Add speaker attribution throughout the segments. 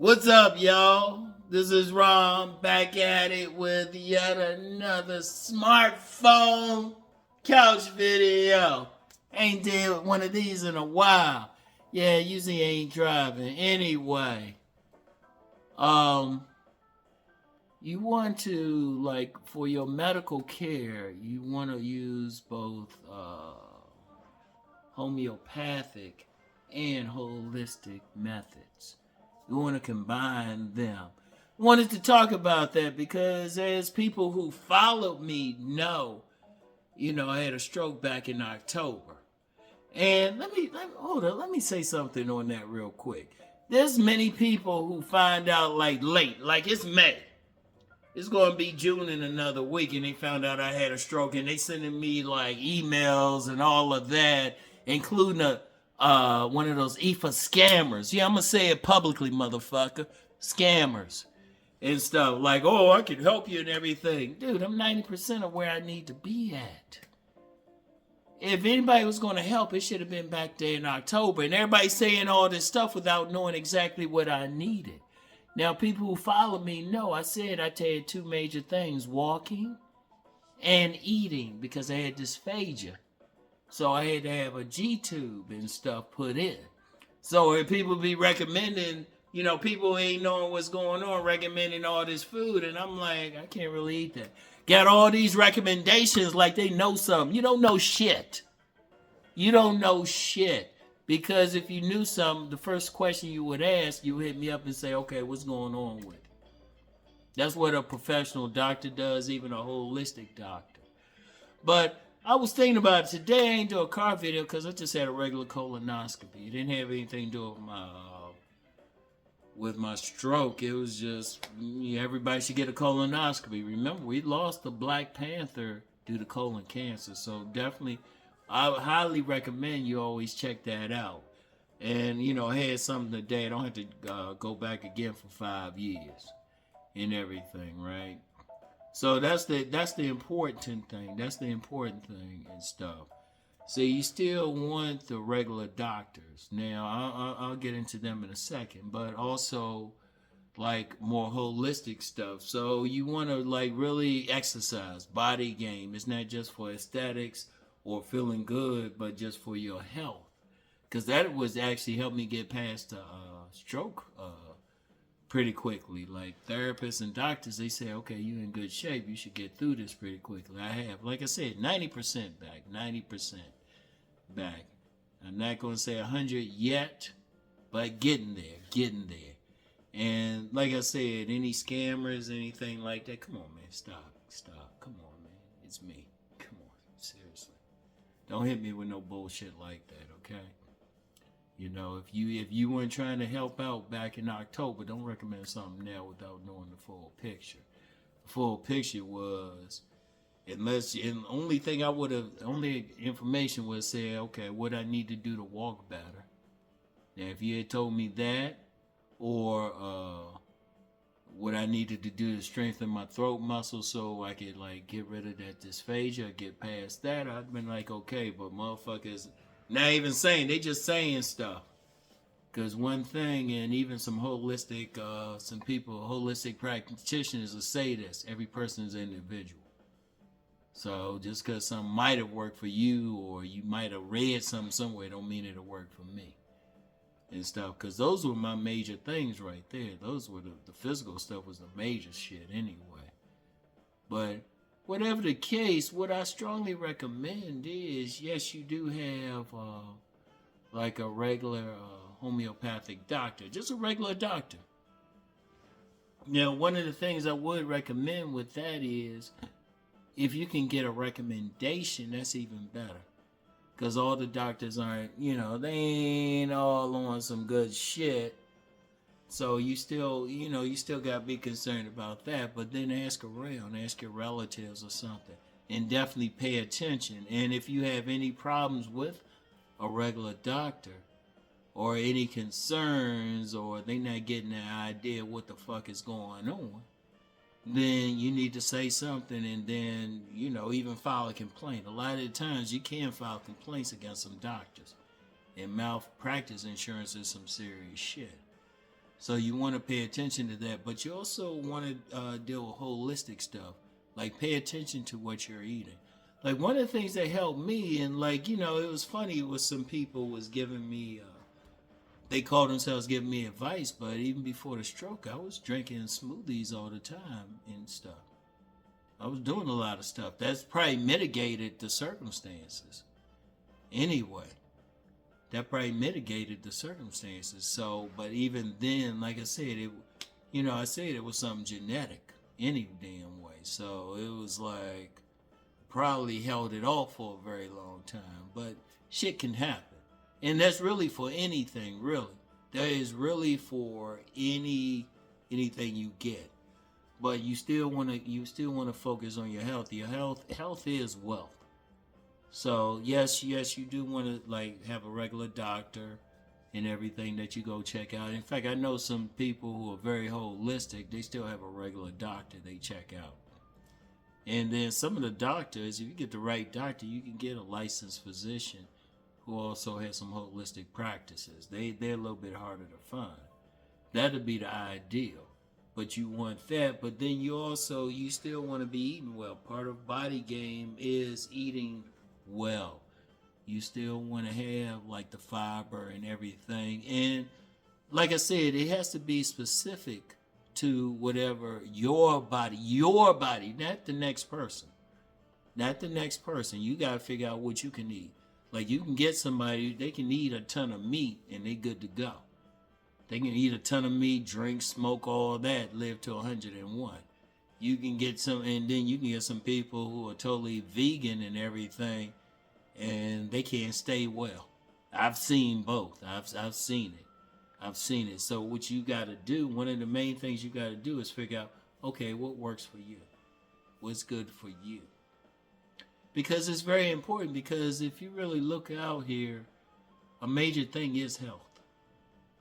Speaker 1: What's up, y'all? This is Rom back at it with yet another smartphone couch video. Ain't did one of these in a while. Yeah, usually ain't driving. Anyway, you want to, like, for your medical care, you want to use both homeopathic and holistic methods. You want to combine them. Wanted to talk about that because as people who followed me know, I had a stroke back in October. And let me say something on that real quick. There's many people who find out like late, like it's May. It's going to be June in another week, and they found out I had a stroke, and they sending me like emails and all of that, including one of those EFA scammers. Yeah, I'm gonna say it publicly, motherfucker. Scammers and stuff like, oh, I can help you and everything. Dude, I'm 90% of where I need to be at. If anybody was going to help, it should have been back there in October. And everybody's saying all this stuff without knowing exactly what I needed. Now, people who follow me know I said I had two major things, walking and eating, because I had dysphagia. So I had to have a G-tube and stuff put in. So if people be recommending, people ain't knowing what's going on, recommending all this food, and I'm like, I can't really eat that. Got all these recommendations like they know something. You don't know shit. You don't know shit. Because if you knew something, the first question you would ask, you would hit me up and say, okay, what's going on with it? That's what a professional doctor does, even a holistic doctor. But I was thinking about it today. I ain't do a car video because I just had a regular colonoscopy. It didn't have anything to do with my stroke. It was just, everybody should get a colonoscopy. Remember, we lost the Black Panther due to colon cancer. So definitely, I would highly recommend you always check that out. And, I had something today. I don't have to go back again for 5 years and everything, right? So that's the important thing. That's the important thing and stuff. So you still want the regular doctors. Now, I'll get into them in a second, but also like more holistic stuff. So you want to like really exercise, body game. It's not just for aesthetics or feeling good, but just for your health. Because that was actually helped me get past the stroke pretty quickly. Like therapists and doctors, they say, okay, you're in good shape. You should get through this pretty quickly. I have, like I said, 90% back, 90% back. I'm not going to say 100 yet, but getting there. And like I said, any scammers, anything like that, come on, man, stop. Come on, man. It's me. Come on, seriously. Don't hit me with no bullshit like that, okay? If you weren't trying to help out back in October, don't recommend something now without knowing the full picture. The full picture was, and the only information was say, okay, what I need to do to walk better. Now, if you had told me that, or what I needed to do to strengthen my throat muscle so I could like get rid of that dysphagia, get past that, I'd been like, okay, but motherfuckers not even saying, they just saying stuff. Because one thing, and even some holistic practitioners will say this, every person is individual. So just because something might have worked for you, or you might have read something somewhere, don't mean it'll work for me. And stuff, because those were my major things right there. Those were the physical stuff was the major shit anyway. But whatever the case, what I strongly recommend is, yes, you do have like a regular homeopathic doctor, just a regular doctor. Now, one of the things I would recommend with that is, if you can get a recommendation, that's even better. Because all the doctors aren't, they ain't all on some good shit. So you still got to be concerned about that. But then ask around, ask your relatives or something. And definitely pay attention. And if you have any problems with a regular doctor, or any concerns, or they not getting the idea what the fuck is going on, then you need to say something, and then, even file a complaint. A lot of the times you can file complaints against some doctors. And malpractice insurance is some serious shit. So you want to pay attention to that, but you also want to deal with holistic stuff. Like pay attention to what you're eating. Like one of the things that helped me, and like it was funny, was some people was giving me, they called themselves giving me advice, but even before the stroke, I was drinking smoothies all the time and stuff. I was doing a lot of stuff. That's probably mitigated the circumstances. Anyway, that probably mitigated the circumstances. So, but even then, like I said, I said it was something genetic any damn way. So it was like probably held it off for a very long time. But shit can happen. And that's really for anything, really. That is really for anything you get. But you still want to focus on your health. Your health is wealth. So yes, you do want to like have a regular doctor and everything that you go check out. In fact, I know some people who are very holistic, they still have a regular doctor they check out. And then some of the doctors, if you get the right doctor, you can get a licensed physician who also has some holistic practices. They're a little bit harder to find. That'd be the ideal. But you want that, but then you still want to be eating well. Part of body game is eating well. You still want to have like the fiber and everything. And like I said, it has to be specific to whatever your body, not the next person. Not the next person. You got to figure out what you can eat. Like you can get somebody, they can eat a ton of meat and they good to go. They can eat a ton of meat, drink, smoke, all that, live to 101. You can get some, and then you can get some people who are totally vegan and everything, and they can't stay well. I've seen both. I've seen it. I've seen it. So what you got to do, one of the main things you got to do is figure out, okay, what works for you? What's good for you? Because it's very important, because if you really look out here, a major thing is health.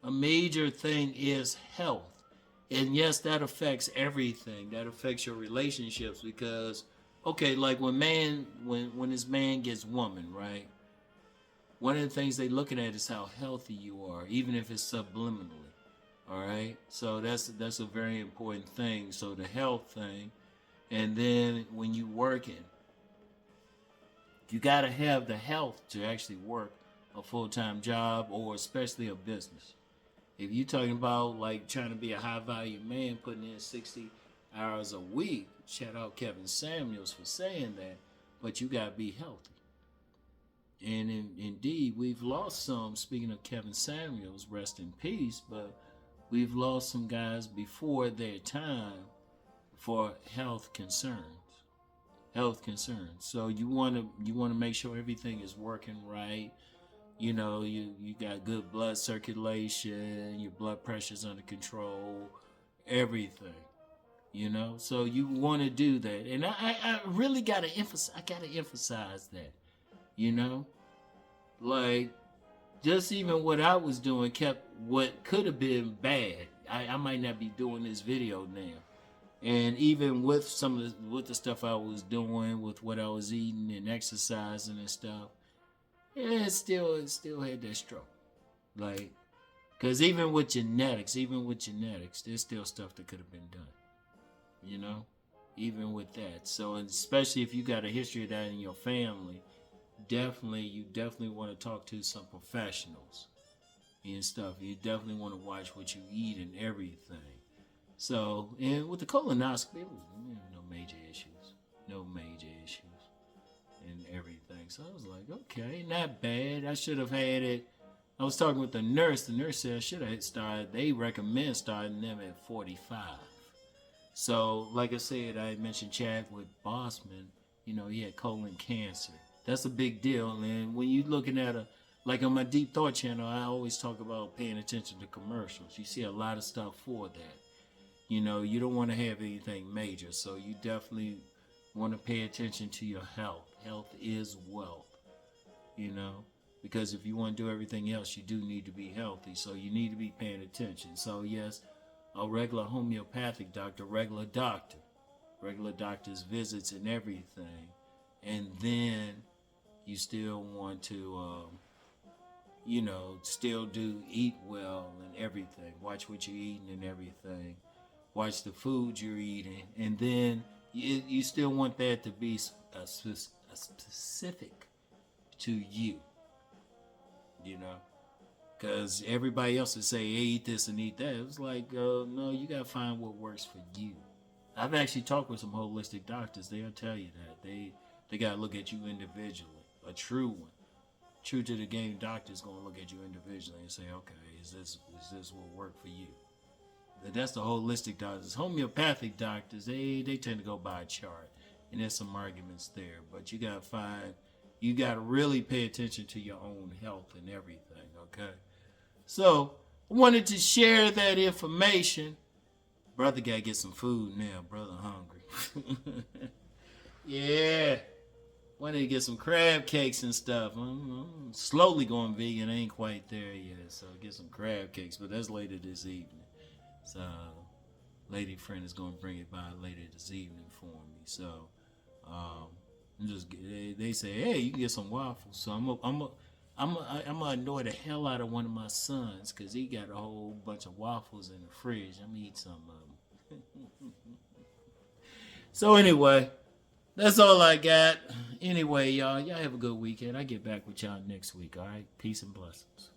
Speaker 1: A major thing is health. And yes, that affects everything. That affects your relationships because, okay, like when this man gets woman, right? One of the things they looking at is how healthy you are, even if it's subliminally. All right? So that's a very important thing. So the health thing. And then when you working, you got to have the health to actually work a full-time job or especially a business. If you're talking about like trying to be a high-value man, putting in 60 hours a week, shout out Kevin Samuels for saying that, but you got to be healthy. And indeed, we've lost some, speaking of Kevin Samuels, rest in peace, but we've lost some guys before their time for health concerns. Health concerns. So you want to make sure everything is working right. You know, you got good blood circulation, your blood pressure's under control, everything, you know? So you want to do that. And I really got to emphasize that, you know? Like, just even what I was doing kept what could have been bad. I might not be doing this video now. And even with with the stuff I was doing, with what I was eating and exercising and stuff, yeah, it still had that stroke. Like, because even with genetics, there's still stuff that could have been done. You know? Even with that. So, and especially if you got a history of that in your family, you definitely want to talk to some professionals and stuff. You definitely want to watch what you eat and everything. So, and with the colonoscopy, it was no major issues. And everything. So I was like, okay, not bad. I should have had it. I was talking with the nurse. The nurse said I should have started. They recommend starting them at 45. So, like I said, I mentioned Chadwick Boseman. You know, he had colon cancer. That's a big deal. And when you're looking at like on my Deep Thought channel, I always talk about paying attention to commercials. You see a lot of stuff for that. You know, you don't want to have anything major. So you definitely want to pay attention to your health. Health is wealth, you know, because if you want to do everything else, you do need to be healthy. So you need to be paying attention. So yes, a regular homeopathic doctor, regular doctor's visits and everything. And then you still want to still do eat well and everything. Watch what you're eating and everything. Watch the food you're eating. And then you still want that to be a specific to you, Because everybody else would say, hey, eat this and eat that. It was like, no, you got to find what works for you. I've actually talked with some holistic doctors. They'll tell you that. They got to look at you individually. A true one. True to the game doctor's going to look at you individually and say, okay, is this what work for you? That's the holistic doctors. Homeopathic doctors, they tend to go by a chart. And there's some arguments there. But you got to really pay attention to your own health and everything, okay? So, I wanted to share that information. Brother got to get some food now. Brother hungry. Yeah. Wanted to get some crab cakes and stuff. I'm slowly going vegan. I ain't quite there yet. So, get some crab cakes. But that's later this evening. So, lady friend is going to bring it by later this evening for me. So, they say, hey, you can get some waffles. So, I'm gonna annoy the hell out of one of my sons because he got a whole bunch of waffles in the fridge. I'm gonna eat some of them. So anyway, that's all I got. Anyway, y'all have a good weekend. I get back with y'all next week. All right, peace and blessings.